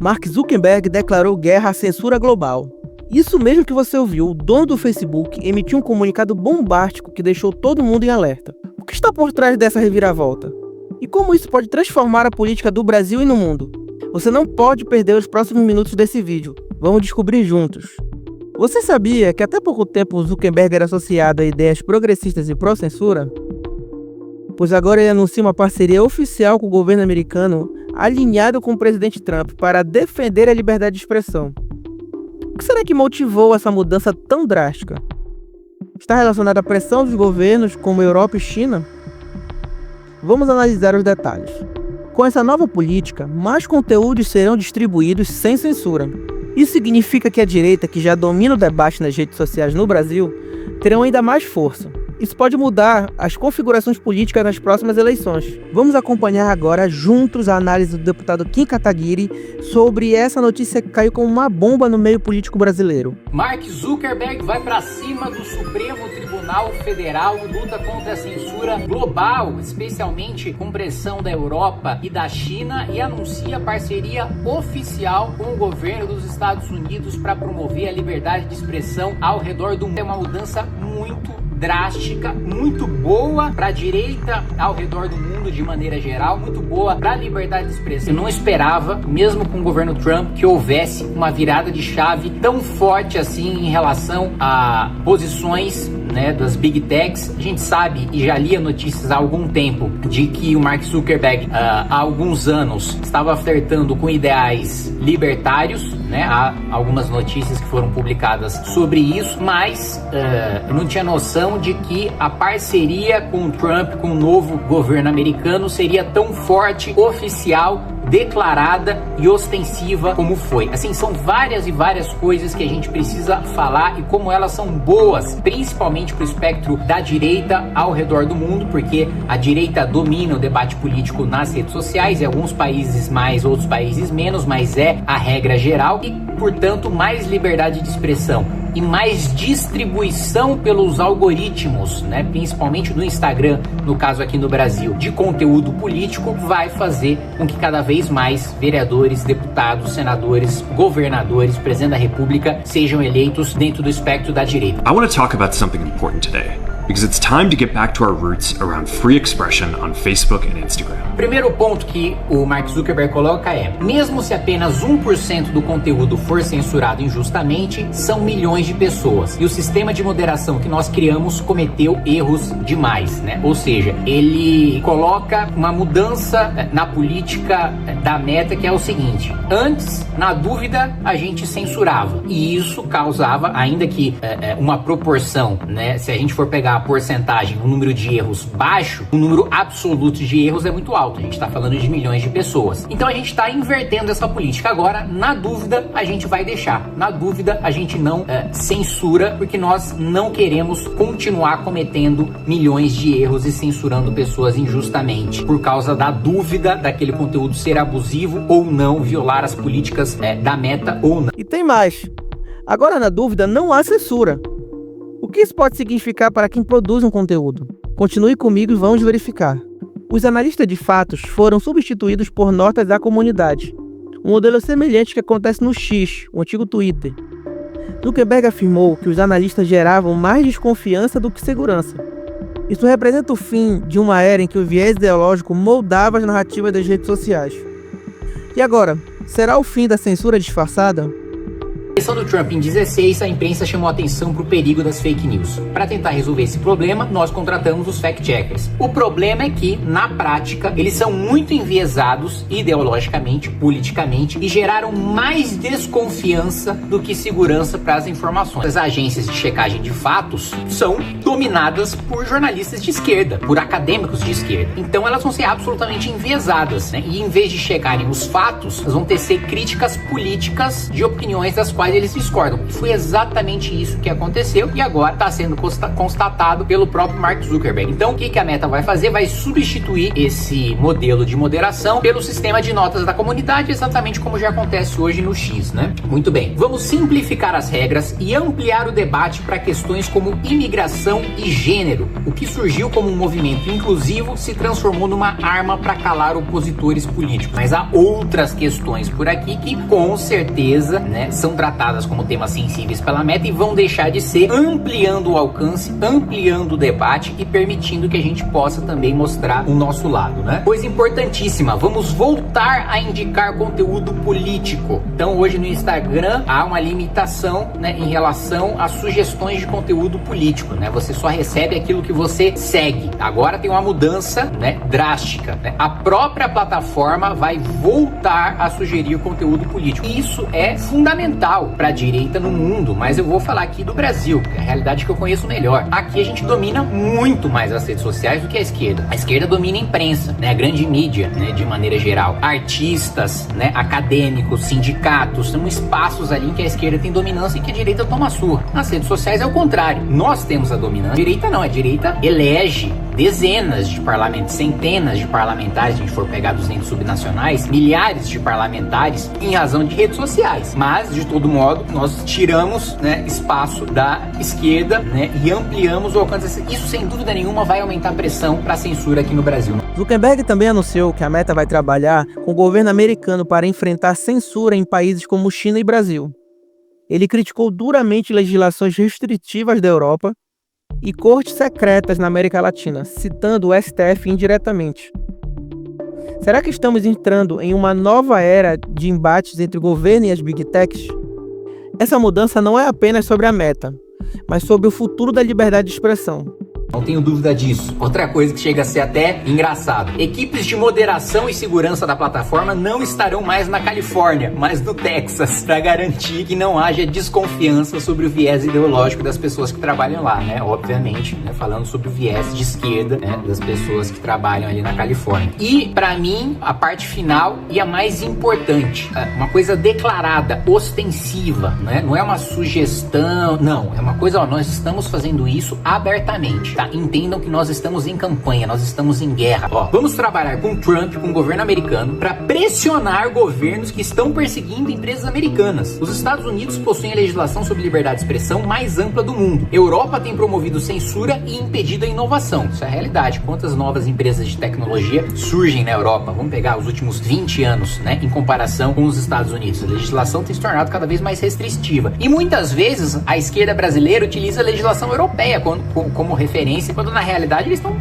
Mark Zuckerberg declarou guerra à censura global. Isso mesmo que você ouviu, o dono do Facebook emitiu um comunicado bombástico que deixou todo mundo em alerta. O que está por trás dessa reviravolta? E como isso pode transformar a política do Brasil e no mundo? Você não pode perder os próximos minutos desse vídeo. Vamos descobrir juntos. Você sabia que até pouco tempo o Zuckerberg era associado a ideias progressistas e pró-censura? Pois agora ele anuncia uma parceria oficial com o governo americano, alinhado com o presidente Trump, para defender a liberdade de expressão. O que será que motivou essa mudança tão drástica? Está relacionada à pressão dos governos como Europa e China? Vamos analisar os detalhes. Com essa nova política, mais conteúdos serão distribuídos sem censura. Isso significa que a direita, que já domina o debate nas redes sociais no Brasil, terão ainda mais força. Isso pode mudar as configurações políticas nas próximas eleições. Vamos acompanhar agora juntos a análise do deputado Kim Kataguiri sobre essa notícia que caiu como uma bomba no meio político brasileiro. Mark Zuckerberg vai para cima do Supremo Tribunal Federal, luta contra a censura global, especialmente com pressão da Europa e da China, e anuncia parceria oficial com o governo dos Estados Unidos para promover a liberdade de expressão ao redor do mundo. É uma mudança muito drástica, muito boa para a direita ao redor do mundo de maneira geral, muito boa para a liberdade de expressão. Eu não esperava, mesmo com o governo Trump, que houvesse uma virada de chave tão forte assim em relação a posições, né, das Big Techs. A gente sabe e já lia notícias há algum tempo de que o Mark Zuckerberg há alguns anos estava flertando com ideais libertários, né? Há algumas notícias que foram publicadas sobre isso, mas eu não tinha noção de que a parceria com o Trump, com o novo governo americano, seria tão forte, oficial, declarada e ostensiva como foi. Assim, são várias e várias coisas que a gente precisa falar e como elas são boas, principalmente para o espectro da direita ao redor do mundo, porque a direita domina o debate político nas redes sociais, em alguns países mais, outros países menos, mas é a regra geral e, portanto, mais liberdade de expressão e mais distribuição pelos algoritmos, né, principalmente no Instagram, no caso aqui no Brasil, de conteúdo político, vai fazer com que cada vez mais vereadores, deputados, senadores, governadores, presidente da República sejam eleitos dentro do espectro da direita. I want to talk about something important today, because it's time to get back to our roots around free expression on Facebook and Instagram. O primeiro ponto que o Mark Zuckerberg coloca é: mesmo se apenas 1% do conteúdo for censurado injustamente, são milhões de pessoas. E o sistema de moderação que nós criamos cometeu erros demais, né? Ou seja, ele coloca uma mudança na política da Meta, que é o seguinte: antes, na dúvida, a gente censurava. E isso causava, ainda que uma proporção, né? Se a gente for pegar a porcentagem, o número de erros baixo, o número absoluto de erros é muito alto. A gente está falando de milhões de pessoas. Então a gente está invertendo essa política. Agora, na dúvida, a gente vai deixar. Na dúvida, a gente não censura, porque nós não queremos continuar cometendo milhões de erros e censurando pessoas injustamente por causa da dúvida daquele conteúdo ser abusivo ou não, violar as políticas da Meta ou não. E tem mais. Agora, na dúvida, não há censura. O que isso pode significar para quem produz um conteúdo? Continue comigo e vamos verificar. Os analistas de fatos foram substituídos por notas da comunidade, um modelo semelhante que acontece no X, o antigo Twitter. Zuckerberg afirmou que os analistas geravam mais desconfiança do que segurança. Isso representa o fim de uma era em que o viés ideológico moldava as narrativas das redes sociais. E agora, será o fim da censura disfarçada? Na eleição do Trump em 2016, a imprensa chamou atenção para o perigo das fake news. Para tentar resolver esse problema, nós contratamos os fact-checkers. O problema é que, na prática, eles são muito enviesados ideologicamente, politicamente, e geraram mais desconfiança do que segurança para as informações. As agências de checagem de fatos são dominadas por jornalistas de esquerda, por acadêmicos de esquerda. Então elas vão ser absolutamente enviesadas, né? E em vez de checarem os fatos, elas vão tecer críticas políticas de opiniões das quais quais eles discordam. E foi exatamente isso que aconteceu e agora está sendo constatado pelo próprio Mark Zuckerberg. Então, o que a Meta vai fazer? Vai substituir esse modelo de moderação pelo sistema de notas da comunidade, exatamente como já acontece hoje no X, né? Muito bem. Vamos simplificar as regras e ampliar o debate para questões como imigração e gênero. O que surgiu como um movimento inclusivo se transformou numa arma para calar opositores políticos. Mas há outras questões por aqui que, com certeza, né, são tratadas como temas sensíveis pela Meta e vão deixar de ser, ampliando o alcance, ampliando o debate e permitindo que a gente possa também mostrar o nosso lado, né? Coisa importantíssima, vamos voltar a indicar conteúdo político. Então, hoje no Instagram há uma limitação, né, em relação às sugestões de conteúdo político, né? Você só recebe aquilo que você segue. Agora tem uma mudança, né, drástica, né? A própria plataforma vai voltar a sugerir conteúdo político. Isso é fundamental para a direita no mundo, mas eu vou falar aqui do Brasil, que é a realidade que eu conheço melhor. Aqui a gente domina muito mais as redes sociais do que a esquerda. A esquerda domina a imprensa, né, a grande mídia, né, de maneira geral. Artistas, né, acadêmicos, sindicatos, são espaços ali em que a esquerda tem dominância e que a direita toma surra. Nas redes sociais é o contrário. Nós temos a dominância. A direita não, a direita elege dezenas de parlamentares, centenas de parlamentares, se a gente for pegar 200 subnacionais, milhares de parlamentares em razão de redes sociais. Mas, de todo modo, nós tiramos, né, espaço da esquerda, né, e ampliamos o alcance. Isso, sem dúvida nenhuma, vai aumentar a pressão para a censura aqui no Brasil. Zuckerberg também anunciou que a Meta vai trabalhar com o governo americano para enfrentar censura em países como China e Brasil. Ele criticou duramente legislações restritivas da Europa e cortes secretas na América Latina, citando o STF indiretamente. Será que estamos entrando em uma nova era de embates entre o governo e as Big Techs? Essa mudança não é apenas sobre a Meta, mas sobre o futuro da liberdade de expressão. Não tenho dúvida disso. Outra coisa que chega a ser até engraçado. Equipes de moderação e segurança da plataforma não estarão mais na Califórnia, mas no Texas, para garantir que não haja desconfiança sobre o viés ideológico das pessoas que trabalham lá, né? Obviamente, né? Falando sobre o viés de esquerda, né, das pessoas que trabalham ali na Califórnia. E, para mim, a parte final e a mais importante, uma coisa declarada, ostensiva, né? Não é uma sugestão, não. É uma coisa, ó, nós estamos fazendo isso abertamente. Tá? Entendam que nós estamos em campanha, nós estamos em guerra. Ó, vamos trabalhar com Trump, com o governo americano, para pressionar governos que estão perseguindo empresas americanas. Os Estados Unidos possuem a legislação sobre liberdade de expressão mais ampla do mundo. Europa tem promovido censura e impedido a inovação. Isso é a realidade. Quantas novas empresas de tecnologia surgem na Europa? Vamos pegar os últimos 20 anos, né, em comparação com os Estados Unidos. A legislação tem se tornado cada vez mais restritiva. E muitas vezes a esquerda brasileira utiliza a legislação europeia como referência, quando na realidade eles estão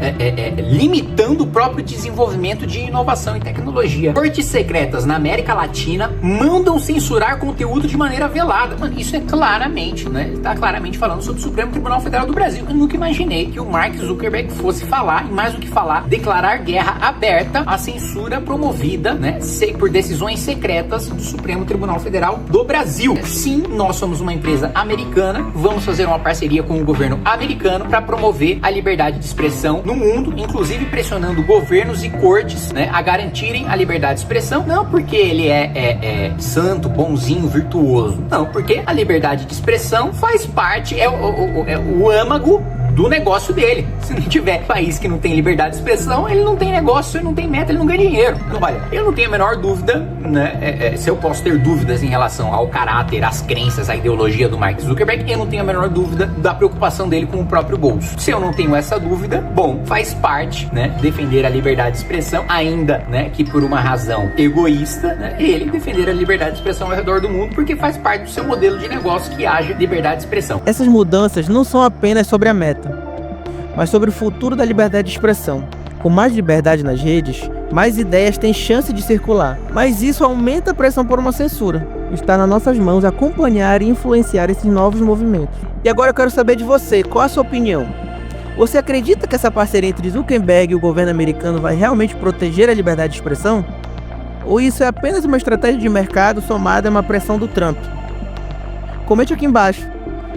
limitando o próprio desenvolvimento de inovação e tecnologia. Cortes secretas na América Latina mandam censurar conteúdo de maneira velada. Mano, isso é claramente, né? Está claramente falando sobre o Supremo Tribunal Federal do Brasil. Eu nunca imaginei que o Mark Zuckerberg fosse falar, e mais do que falar, declarar guerra aberta à censura promovida, né, por decisões secretas do Supremo Tribunal Federal do Brasil. Sim, nós somos uma empresa americana, vamos fazer uma parceria com o governo americano para promover a liberdade de expressão no mundo, inclusive pressionando governos e cortes, né, a garantirem a liberdade de expressão, não porque ele é santo, bonzinho, virtuoso, não, porque a liberdade de expressão faz parte, é o âmago do negócio dele. Se não tiver país que não tem liberdade de expressão, ele não tem negócio, ele não tem meta, ele não ganha dinheiro. Então, olha, eu não tenho a menor dúvida, né, se eu posso ter dúvidas em relação ao caráter, às crenças, à ideologia do Mark Zuckerberg, eu não tenho a menor dúvida da preocupação dele com o próprio bolso. Se eu não tenho essa dúvida, bom, faz parte, né, defender a liberdade de expressão, ainda, né, que por uma razão egoísta, né, ele defender a liberdade de expressão ao redor do mundo, porque faz parte do seu modelo de negócio que haja liberdade de expressão. Essas mudanças não são apenas sobre a Meta, mas sobre o futuro da liberdade de expressão. Com mais liberdade nas redes, mais ideias têm chance de circular, mas isso aumenta a pressão por uma censura. Está nas nossas mãos acompanhar e influenciar esses novos movimentos. E agora eu quero saber de você, qual a sua opinião? Você acredita que essa parceria entre Zuckerberg e o governo americano vai realmente proteger a liberdade de expressão? Ou isso é apenas uma estratégia de mercado somada a uma pressão do Trump? Comente aqui embaixo.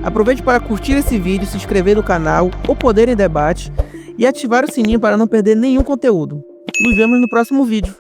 Aproveite para curtir esse vídeo, se inscrever no canal, O Poder em Debate e ativar o sininho para não perder nenhum conteúdo. Nos vemos no próximo vídeo.